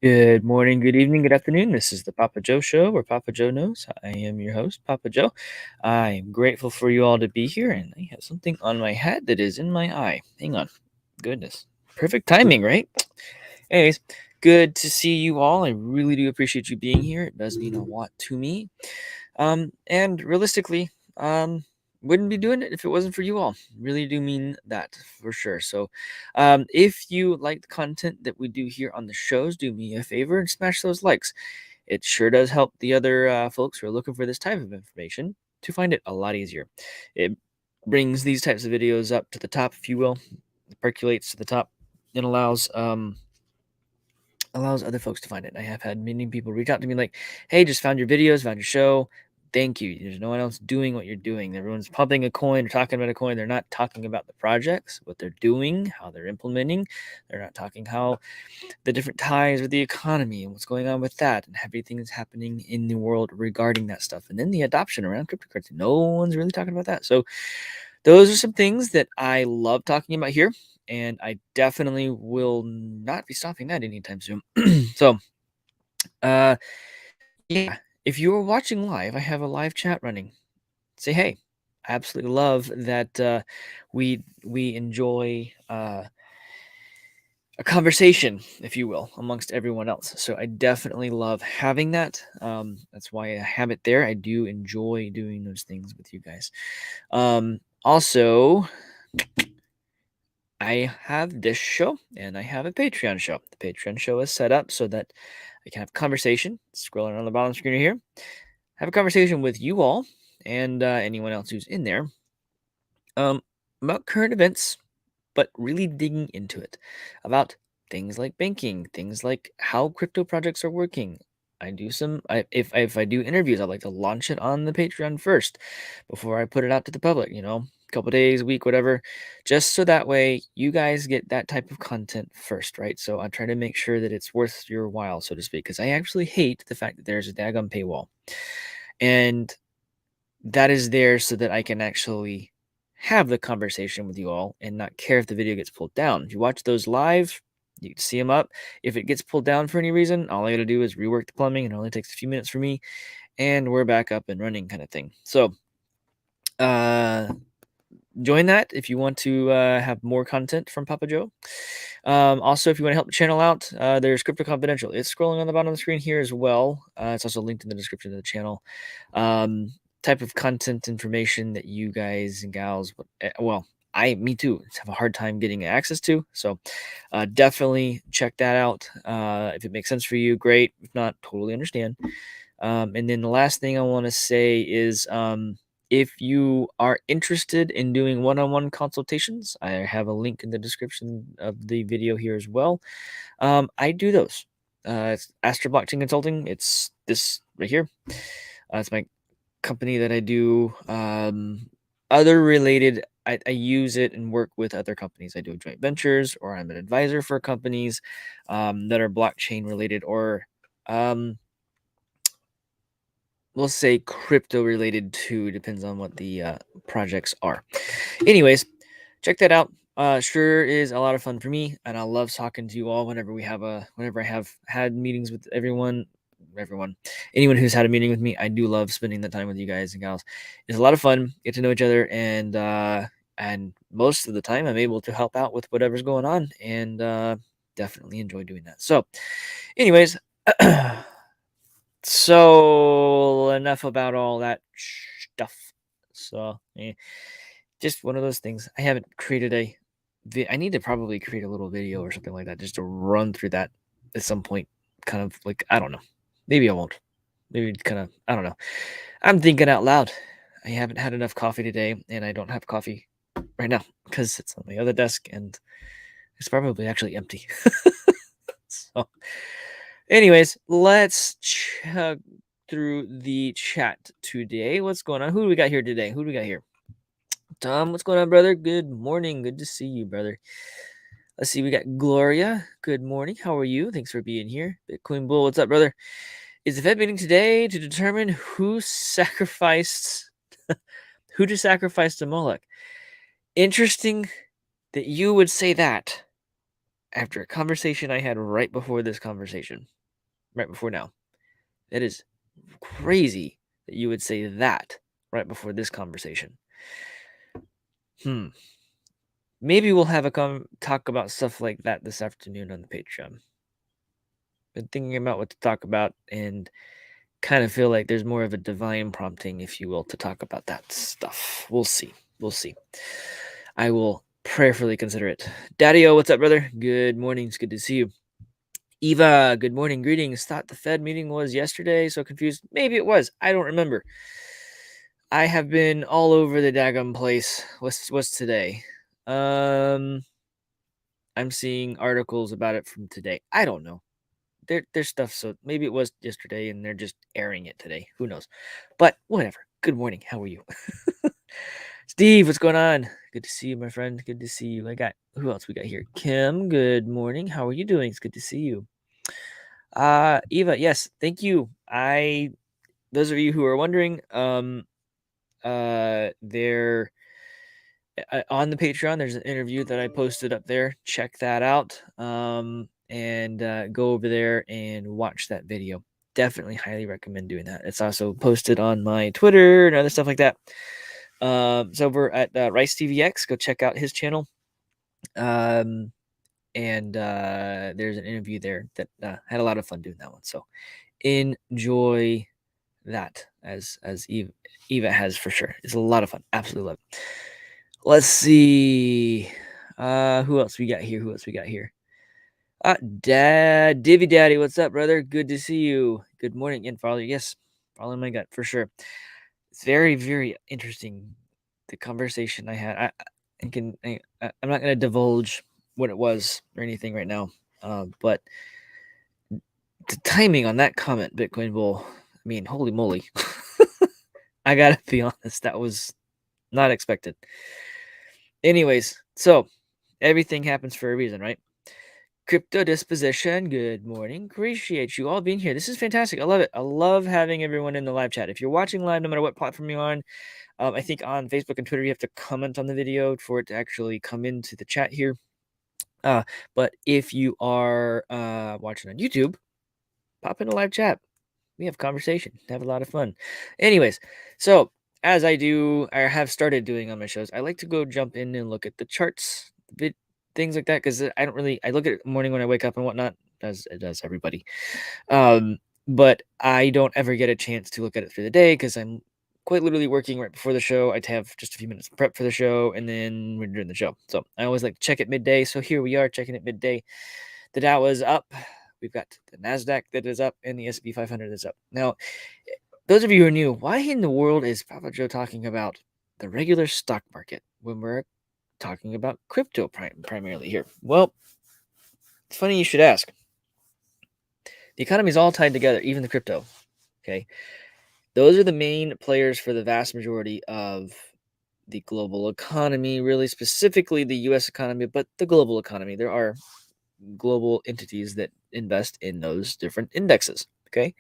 Good morning, good evening, good afternoon. This is the Papa Joe Show, where Papa Joe knows. I am your host, Papa Joe. I am grateful for you all to be here, and I have something on my head that is in my eye. Hang on. Goodness. Perfect timing, right? Anyways, good to see you all. I really do appreciate you being here. It does mean a lot to me. And realistically, wouldn't be doing it if it wasn't for you all. Really do mean that for sure. So, if you like the content that we do here on the shows, do me a favor and smash those likes. It sure does help the other folks who are looking for this type of information to find it a lot easier. It brings these types of videos up to the top, if you will. It percolates to the top and allows other folks to find it. I have had many people reach out to me like, "Hey, just found your videos, found your show. Thank you. There's no one else doing what you're doing. Everyone's pumping a coin or talking about a coin. They're not talking about the projects, what they're doing, how they're implementing. They're not talking how the different ties with the economy and what's going on with that and everything that's happening in the world regarding that stuff. And then the adoption around cryptocurrency. No one's really talking about that. So those are some things that I love talking about here, and I definitely will not be stopping that anytime soon. So, uh, yeah, if you are watching live, I have a live chat running. Say hey. I absolutely love that we enjoy a conversation, if you will, amongst everyone else. So I definitely love having that. That's why I have it there. I do enjoy doing those things with you guys. Also, I have this show and I have a Patreon show. The Patreon show is set up so that I can have conversation. Scrolling on the bottom screen here, have a conversation with you all and anyone else who's in there um, about current events, but really digging into it about things like banking, things like how crypto projects are working. If I do interviews, I like to launch it on the Patreon first before I put it out to the public. A couple days, week, whatever, just so that way you guys get that type of content first, right? So I try to make sure that it's worth your while, so to speak, because I actually hate the fact that there's a daggone paywall, and that is there so that I can actually have the conversation with you all and not care if the video gets pulled down. If you watch those live, you can see them up. If it gets pulled down for any reason, all I got to do is rework the plumbing. It only takes a few minutes for me, and we're back up and running, kind of thing. So, uh, join that if you want to have more content from Papa Joe. Also, if you want to help the channel out, there's Crypto Confidential. It's scrolling on the bottom of the screen here as well. It's also linked in the description of the channel. Type of content information that you guys and gals, well, me too, have a hard time getting access to. So definitely check that out. If it makes sense for you, great. If not, totally understand. And then the last thing I want to say is if you are interested in doing one-on-one consultations, I have a link in the description of the video here as well. I do those. It's Astra Blockchain Consulting. It's this right here. It's my company that I do other related. I use it and work with other companies. I do joint ventures, or I'm an advisor for companies that are blockchain related, or we'll say crypto related too. Depends on what the projects are. Anyways, check that out. Sure is a lot of fun for me, and I love talking to you all whenever I have had meetings with anyone who's had a meeting with me. I do love spending the time with you guys and gals. It's a lot of fun. Get to know each other, and most of the time I'm able to help out with whatever's going on, and definitely enjoy doing that. So, anyways. So enough about all that stuff. So just one of those things. I haven't created I need to probably create a little video or something like that just to run through that at some point. Kind of like, I don't know. Maybe I won't. Maybe kind of, I don't know. I'm thinking out loud. I haven't had enough coffee today, and I don't have coffee right now because it's on the other desk and it's probably actually empty. So, anyways, let's chug through the chat today. What's going on? Who do we got here today? Who do we got here? Tom, what's going on, brother? Good morning. Good to see you, brother. Let's see. We got Gloria. Good morning. How are you? Thanks for being here. Bitcoin Bull, what's up, brother? Is the Fed meeting today to determine who to sacrifice to Moloch? Interesting that you would say that after a conversation I had right before this conversation, right before now. That is crazy that you would say that right before this conversation. Maybe we'll have a talk about stuff like that this afternoon on the Patreon. Been thinking about what to talk about and kind of feel like there's more of a divine prompting, if you will, to talk about that stuff. We'll see. We'll see. I will prayerfully consider it. Daddy-O, what's up, brother? Good morning. It's good to see you. Eva, good morning. Greetings. Thought the Fed meeting was yesterday. So confused. Maybe it was. I don't remember. I have been all over the daggum place. What's today? I'm seeing articles about it from today. I don't know. There's stuff, so maybe it was yesterday and they're just airing it today. Who knows? But whatever. Good morning. How are you? Steve, what's going on? Good to see you, my friend. Good to see you. Who else we got here? Kim, good morning. How are you doing? It's good to see you. Eva, yes, thank you. Those of you who are wondering, there on the Patreon, there's an interview that I posted up there. Check that out. And go over there and watch that video. Definitely highly recommend doing that. It's also posted on my Twitter and other stuff like that. It's over at Rice TVX. Go check out his channel. And there's an interview there that had a lot of fun doing that one. So enjoy that as Eva has for sure. It's a lot of fun. Absolutely love it. Let's see. Who else we got here? Divvy Daddy, what's up, brother? Good to see you. Good morning, and follow. Yes, following my gut for sure. It's very, very interesting. The conversation I had. I'm not going to divulge what it was or anything right now. But the timing on that comment, Bitcoin Bull. I mean, holy moly! I gotta be honest. That was not expected. Anyways, so everything happens for a reason, right? Crypto Disposition, good morning. Appreciate you all being here. This is fantastic. I love it. I love having everyone in the live chat. If you're watching live, no matter what platform you're on, I think on Facebook and Twitter, you have to comment on the video for it to actually come into the chat here. But if you are watching on YouTube, pop in the live chat. We have conversation, have a lot of fun. Anyways, so as I do or have started doing on my shows, I like to go jump in and look at the charts, things like that, because I look at it in the morning when I wake up and whatnot, as it does everybody. But I don't ever get a chance to look at it through the day because I'm quite literally working right before the show. I'd have just a few minutes prep for the show, and then we're doing the show. So I always like to check it midday. So here we are checking it midday. The Dow is up. We've got the NASDAQ that is up and the S&P 500 is up. Now, those of you who are new, why in the world is PAPAJO talking about the regular stock market when we're talking about crypto primarily here? Well, it's funny you should ask. The economy is all tied together, even the crypto. Okay. Those are the main players for the vast majority of the global economy, really specifically the US economy, but the global economy. There are global entities that invest in those different indexes, okay?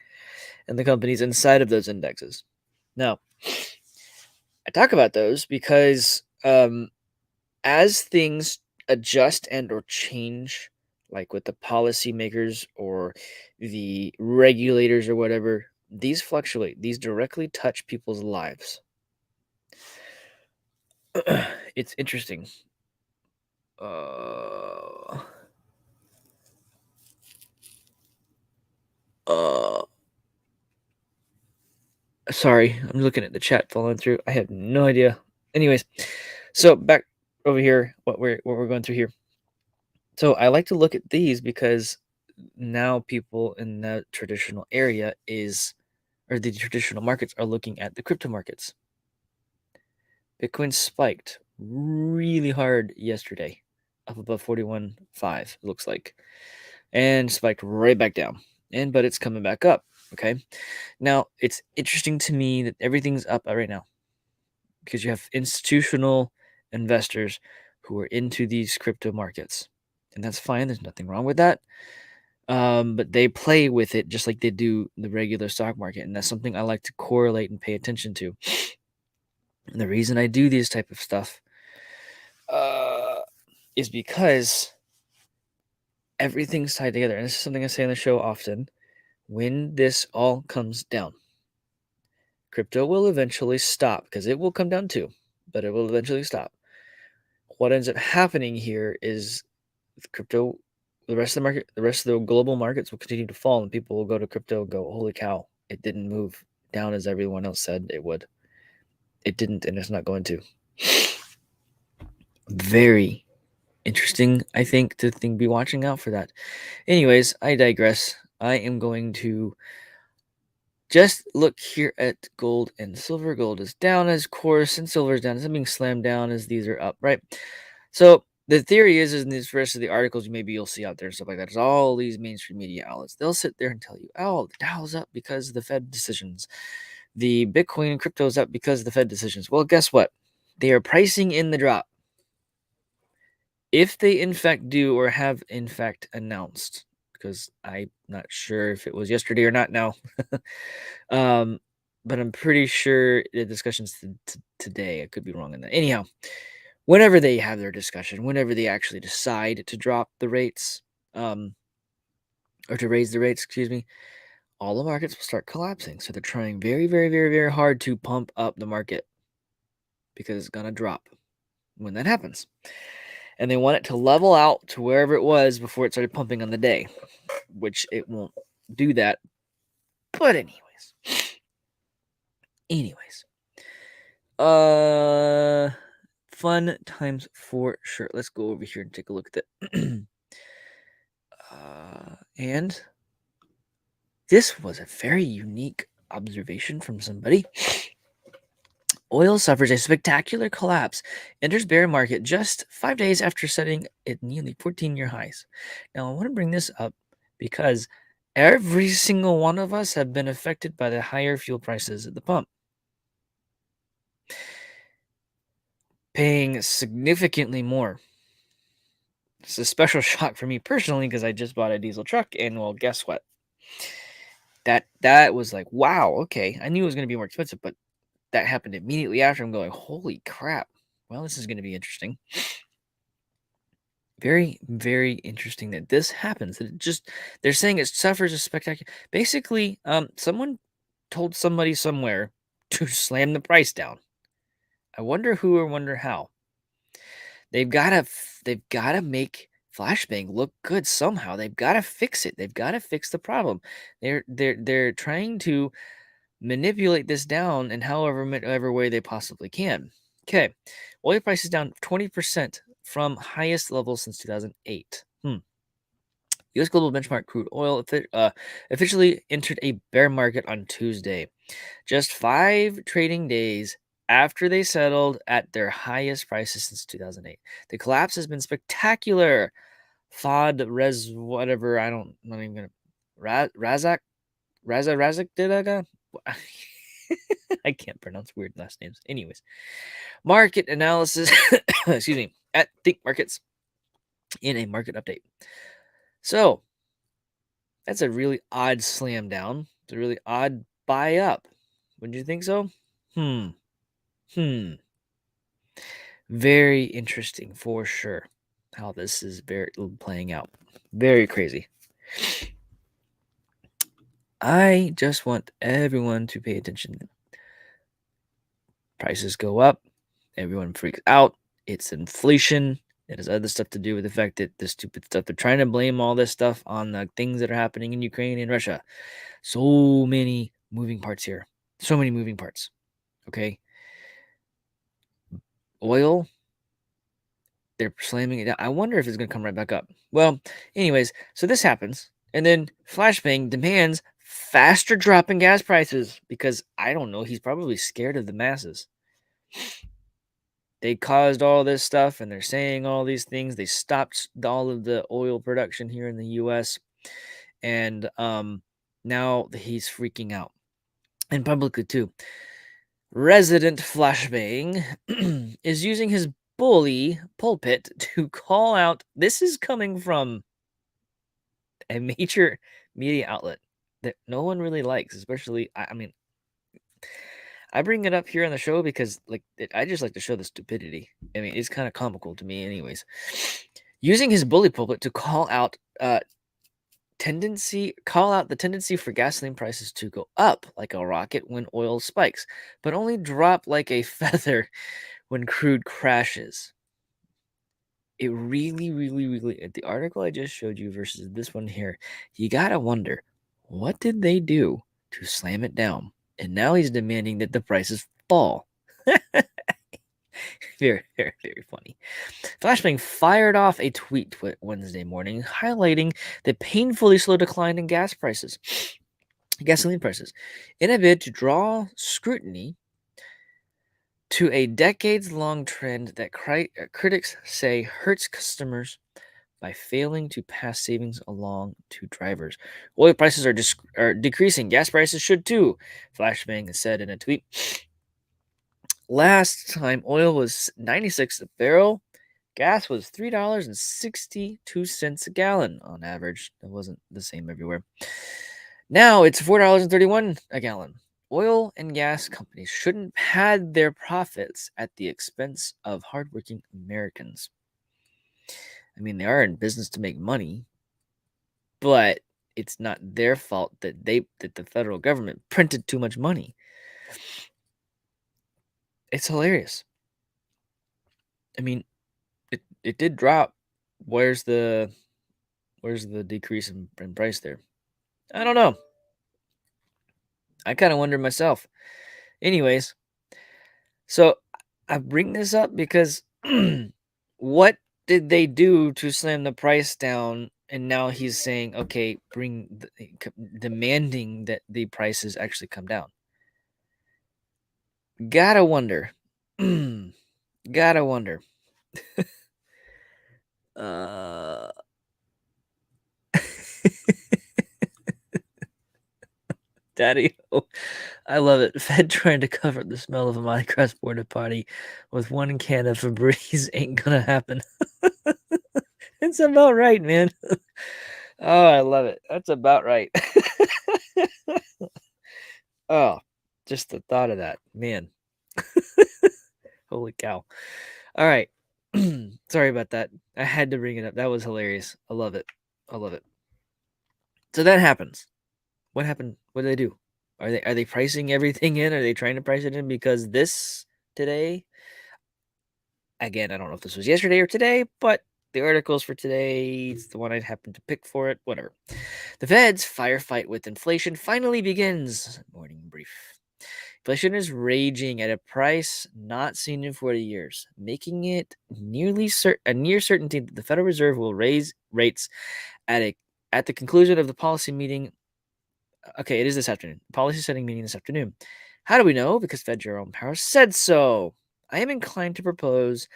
And the companies inside of those indexes. Now, I talk about those because as things adjust and or change, like with the policymakers or the regulators or whatever, these fluctuate. These directly touch people's lives. It's interesting. Sorry, I'm looking at the chat following through. I have no idea. Anyways, so back over here, what we're going through here. So I like to look at these because now people in that traditional area or the traditional markets are looking at the crypto markets. Bitcoin spiked really hard yesterday, up above 41.5, it looks like, and spiked right back down. But it's coming back up. Okay. Now it's interesting to me that everything's up right now because you have institutional investors who are into these crypto markets, and that's fine. There's nothing wrong with that. But they play with it just like they do the regular stock market, and that's something I like to correlate and pay attention to. And the reason I do this type of stuff is because everything's tied together. And this is something I say on the show often. When this all comes down, crypto will eventually stop because it will come down too, but it will eventually stop. What ends up happening here is crypto, the rest of the market, the rest of the global markets will continue to fall, and people will go to crypto and go, holy cow, it didn't move down as everyone else said it would. It didn't, and it's not going to. Very interesting, I think, to be watching out for that. Anyways, I digress. I am going to just look here at gold and silver. Gold is down, as course, and silver is down. It's being slammed down as these are up, right? So the theory is in this rest of the articles, maybe you'll see out there and stuff like that. There's all these mainstream media outlets. They'll sit there and tell you, oh, the Dow's up because of the Fed decisions. The Bitcoin and crypto is up because of the Fed decisions. Well, guess what? They are pricing in the drop. If they in fact do or have in fact announced, because I'm not sure if it was yesterday or not now, but I'm pretty sure the discussion's today. I could be wrong on that. Anyhow, whenever they have their discussion, whenever they actually decide to drop the rates, or to raise the rates, excuse me, all the markets will start collapsing. So they're trying very, very, very, very hard to pump up the market because it's going to drop when that happens. And they want it to level out to wherever it was before it started pumping on the day, which it won't do that. But anyways, fun times for sure. Let's go over here and take a look at that. And this was a very unique observation from somebody. Oil suffers a spectacular collapse, enters bear market just 5 days after setting at nearly 14-year highs. Now, I want to bring this up because every single one of us have been affected by the higher fuel prices at the pump. Paying significantly more. It's a special shock for me personally because I just bought a diesel truck, and well, guess what? That was like, wow, okay. I knew it was going to be more expensive, but that happened immediately after. I'm going, holy crap. Well, this is going to be interesting. Very, very interesting that this happens. That they're saying it suffers a spectacular. Basically, someone told somebody somewhere to slam the price down. I wonder who or wonder how. They've got to make Flashbang look good somehow. They've got to fix it. They've got to fix the problem. They're trying to manipulate this down in however way they possibly can. Okay, oil prices down 20% from highest levels since 2008. U.S. global benchmark crude oil officially entered a bear market on Tuesday, just 5 trading days after they settled at their highest prices since 2008. The collapse has been spectacular. Whatever, I'm not even gonna Razak Didaga. I can't pronounce weird last names. Anyways, market analysis, excuse me, at Think Markets in a market update. So that's a really odd slam down. It's a really odd buy up. Wouldn't you think so? Very interesting for sure how this is playing out. Very crazy. I just want everyone to pay attention. Prices go up, everyone freaks out. It's inflation. It has other stuff to do with the fact that the stupid stuff, they're trying to blame all this stuff on the things that are happening in Ukraine and Russia. So many moving parts here. So many moving parts. Okay. Oil, they're slamming it down. I wonder if it's going to come right back up. Well, anyways, so this happens. And then Flashbang demands faster drop in gas prices because I don't know. He's probably scared of the masses. They caused all this stuff and they're saying all these things. They stopped all of the oil production here in the US. And now he's freaking out. And publicly too. Resident Flashbang is using his bully pulpit to call out. This is coming from a major media outlet that no one really likes, especially, I mean, I bring it up here on the show because I just like to show the stupidity. I mean, it's kind of comical to me anyways. using his bully pulpit to call out the tendency for gasoline prices to go up like a rocket when oil spikes, but only drop like a feather when crude crashes. It really, really, really, the article I just showed you versus this one here, you gotta wonder, what did they do to slam it down? And now he's demanding that the prices fall. Very, very, very funny. Flashbang fired off a tweet Wednesday morning highlighting the painfully slow decline in gasoline prices, in a bid to draw scrutiny to a decades-long trend that critics say hurts customers by failing to pass savings along to drivers. Oil prices are decreasing. Gas prices should too, Flashbang said in a tweet. Last time oil was 96 a barrel. Gas was $3.62 a gallon on average. That wasn't the same everywhere. Now it's $4.31 a gallon. Oil and gas companies shouldn't pad their profits at the expense of hardworking Americans. I mean, they are in business to make money, but it's not their fault that the federal government printed too much money. It's hilarious. I mean, it did drop. Where's the decrease in price there? I don't know. I kind of wonder myself. Anyways, so I bring this up because what did they do to slam the price down? And now he's saying, okay, demanding that the prices actually come down. Gotta wonder. Gotta wonder. Uh, Daddy, I love it. Fed trying to cover the smell of a Mardi Gras border party with one can of Febreze ain't gonna happen. It's about right, man. Oh, I love it. That's about right. Oh, just the thought of that, man. Holy cow. All right. Sorry about that. I had to bring it up. That was hilarious. I love it. I love it. So that happens. What happened? What do they do? Are they pricing everything in? Are they trying to price it in because this today? Again, I don't know if this was yesterday or today, but the article's for today. It's the one I happened to pick for it. Whatever. The Fed's firefight with inflation finally begins. Morning brief. Inflation is raging at a price not seen in 40 years, making it a near certainty that the Federal Reserve will raise rates at the conclusion of the policy meeting. Okay, it is this afternoon. Policy setting meeting this afternoon. How do we know? Because Fed Jerome Powell said so. I am inclined to propose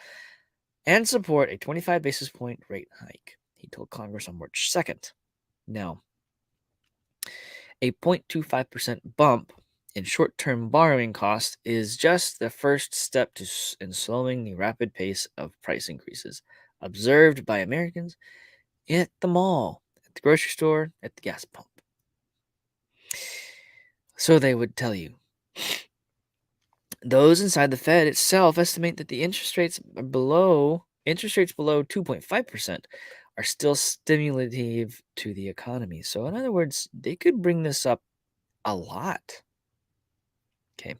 and support a 25 basis point rate hike, he told Congress on March 2nd. Now, a 0.25% bump in short-term borrowing costs is just the first step in slowing the rapid pace of price increases observed by Americans at the mall, at the grocery store, at the gas pump. So they would tell you. Those inside the Fed itself estimate that the interest rates below 2.5% are still stimulative to the economy. So in other words, they could bring this up a lot. Okay.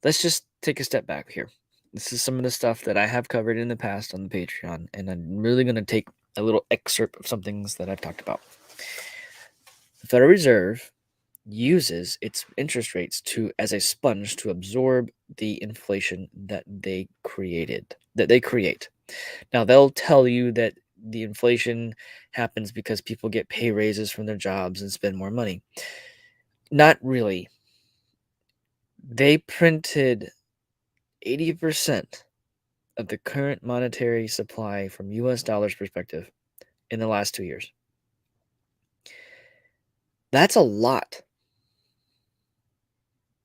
Let's just take a step back here. This is some of the stuff that I have covered in the past on the Patreon, and I'm really going to take a little excerpt of some things that I've talked about. The Federal Reserve uses its interest rates as a sponge to absorb the inflation that they create. Now they'll tell you that the inflation happens because people get pay raises from their jobs and spend more money. Not really. They printed 80% of the current monetary supply from US dollars perspective in the last 2 years. That's a lot.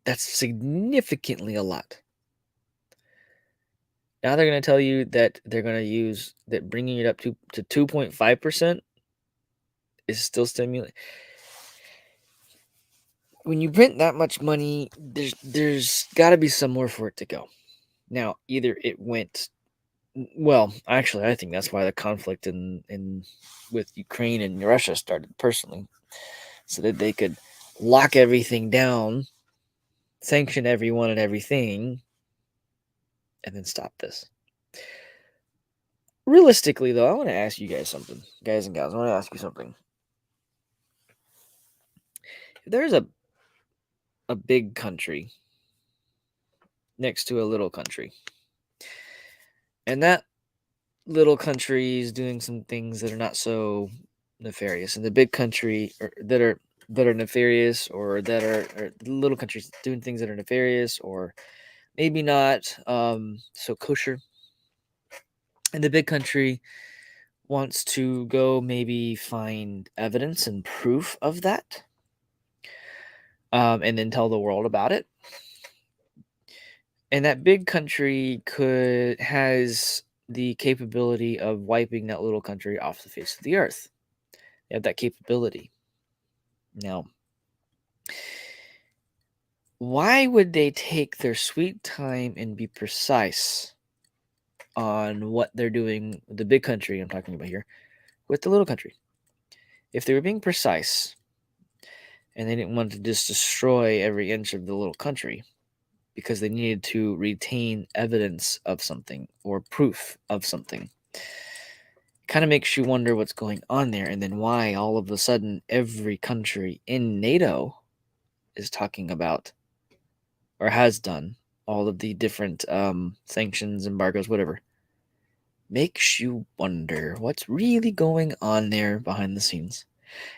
That's significantly a lot. Now they're going to tell you that they're going to use that bringing it up to 2.5% is still stimulating. When you print that much money, there's got to be somewhere for it to go. Now, either it went Well, actually, I think that's why the conflict in with Ukraine and Russia started personally, so that they could lock everything down, sanction everyone and everything, and then stop this. Realistically, though, I want to ask you guys something, guys and gals. I want to ask you something. If there's a big country next to a little country, and that little country is doing some things that are not so nefarious, and the big country that are nefarious, or that are or the little countries doing things that are nefarious, or maybe not so kosher, and the big country wants to go maybe find evidence and proof of that, and then tell the world about it. And that big country could has the capability of wiping that little country off the face of the earth. They have that capability. Now, why would they take their sweet time and be precise on what they're doing, the big country I'm talking about here, with the little country? If they were being precise and they didn't want to just destroy every inch of the little country because they needed to retain evidence of something or proof of something, kind of makes you wonder what's going on there, and then why all of a sudden every country in NATO is talking about, or has done, all of the different sanctions, embargoes, whatever. Makes you wonder what's really going on there behind the scenes.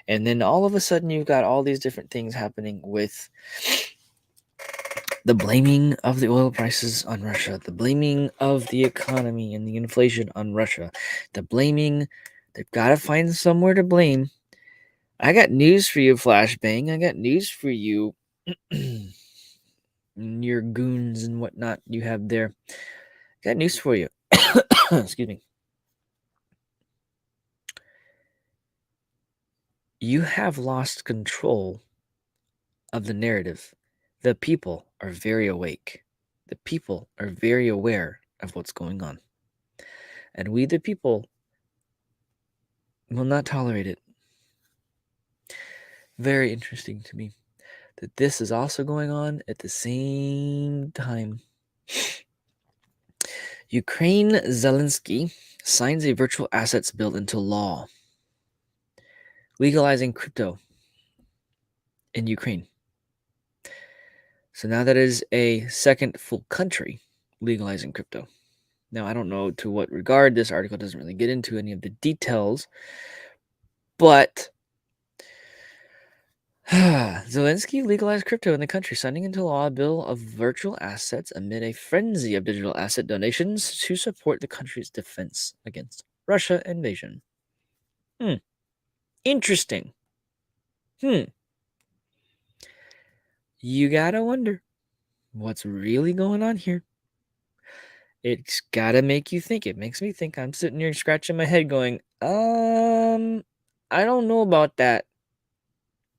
And then all of a sudden you've got all these different things happening with the blaming of the oil prices on Russia, the blaming of the economy and the inflation on Russia, the blaming. They've got to find somewhere to blame. I got news for you, Flashbang. I got news for you, your goons and whatnot you have there. Got news for you. Excuse me. You have lost control of the narrative. The people are very awake. The people are very aware of what's going on. And we, the people, will not tolerate it. Very interesting to me that this is also going on at the same time. Ukraine Zelensky signs a virtual assets bill into law, legalizing crypto in Ukraine. So now that is a second full country legalizing crypto. Now, I don't know to what regard. This article doesn't really get into any of the details, but Zelensky legalized crypto in the country, signing into law a bill of virtual assets amid a frenzy of digital asset donations to support the country's defense against Russia invasion. Interesting. You gotta wonder what's really going on here. It's gotta make you think. It makes me think. I'm sitting here scratching my head going, I don't know about that.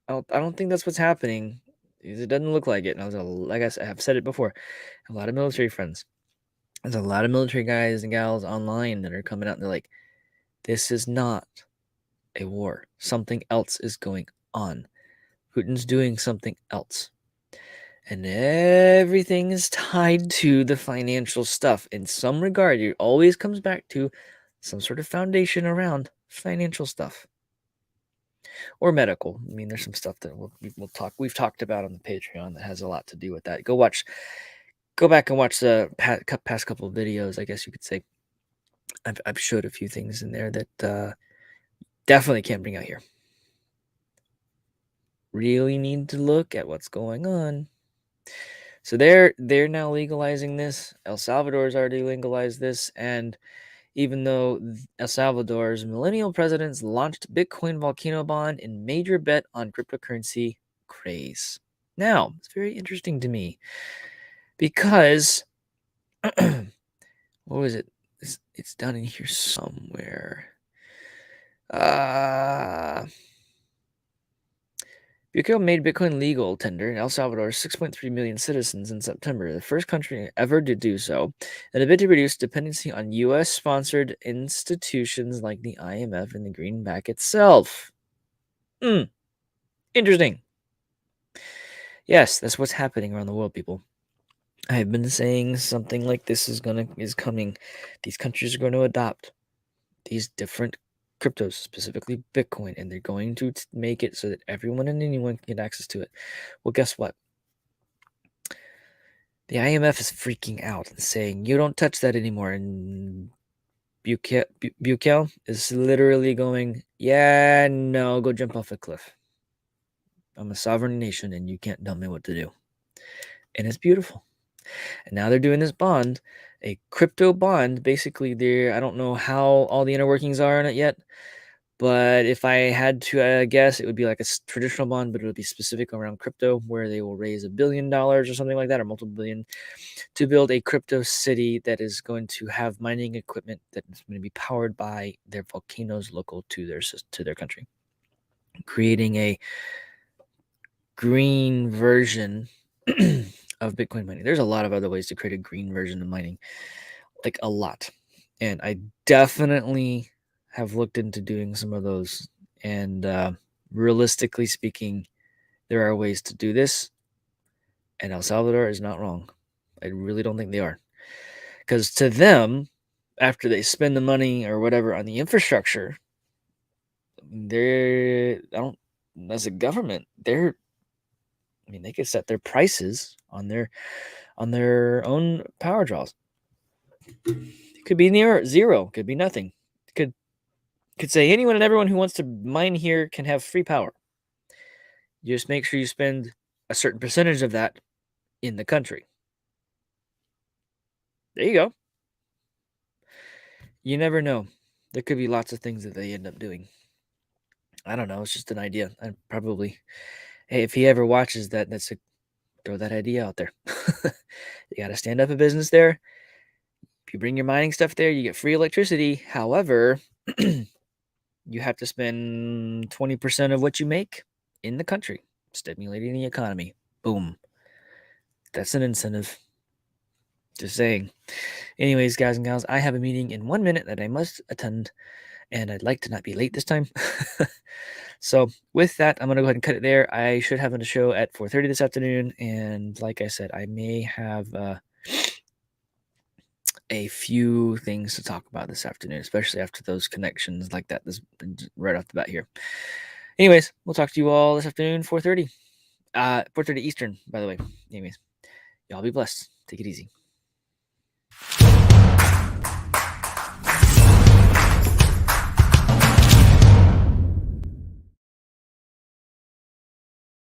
I don't think that's what's happening. It doesn't look like it. And like I said, I have said it before, a lot of military friends. There's a lot of military guys and gals online that are coming out and they're like, this is not a war. Something else is going on. Putin's doing something else. And everything is tied to the financial stuff. In some regard, it always comes back to some sort of foundation around financial stuff or medical. I mean, there's some stuff that we've talked about on the Patreon that has a lot to do with that. Go back and watch the past couple of videos. I guess you could say I've showed a few things in there that definitely can't bring out here. Really need to look at what's going on. So they're now legalizing this. El Salvador's already legalized this, and even though El Salvador's millennial presidents launched Bitcoin volcano bond in major bet on cryptocurrency craze. Now, it's very interesting to me because what was it? It's down in here somewhere. Bukele made Bitcoin legal tender in El Salvador's 6.3 million citizens in September, the first country ever to do so, in a bid to reduce dependency on U.S.-sponsored institutions like the IMF and the greenback itself. Interesting. Yes, that's what's happening around the world, people. I've been saying something like this is coming. These countries are going to adopt these different cryptos, specifically Bitcoin, and they're going to make it so that everyone and anyone can get access to it. Well, guess what? The IMF is freaking out and saying, you don't touch that anymore. And Bukele is literally going, yeah, no, go jump off a cliff. I'm a sovereign nation and you can't tell me what to do. And it's beautiful. And now they're doing this bond, a crypto bond. Basically, I don't know how all the inner workings are in it yet. But if I had to guess, it would be like a traditional bond, but it would be specific around crypto, where they will raise $1 billion or something like that, or multiple billion, to build a crypto city that is going to have mining equipment that is going to be powered by their volcanoes local to their country, creating a green version of Bitcoin mining. There's a lot of other ways to create a green version of mining, like a lot, and I definitely have looked into doing some of those. And realistically speaking, there are ways to do this, and El Salvador is not wrong. I really don't think they are, because to them, after they spend the money or whatever on the infrastructure, I don't, as a government, they could set their prices on their own power draws. It could be near zero, could be nothing. Could say anyone and everyone who wants to mine here can have free power. You just make sure you spend a certain percentage of that in the country. There you go. You never know. There could be lots of things that they end up doing. I don't know. It's just an idea. Hey, if he ever watches that, throw that idea out there. You got to stand up a business there. If you bring your mining stuff there, you get free electricity. However, you have to spend 20% of what you make in the country, stimulating the economy. Boom. That's an incentive. Just saying. Anyways, guys and gals, I have a meeting in 1 minute that I must attend, and I'd like to not be late this time. So with that, I'm going to go ahead and cut it there. I should have a show at 4:30 this afternoon, and like I said, I may have a few things to talk about this afternoon, especially after those connections like that right off the bat here. Anyways, we'll talk to you all this afternoon, 4:30. 4:30 Eastern, by the way. Anyways, y'all be blessed. Take it easy.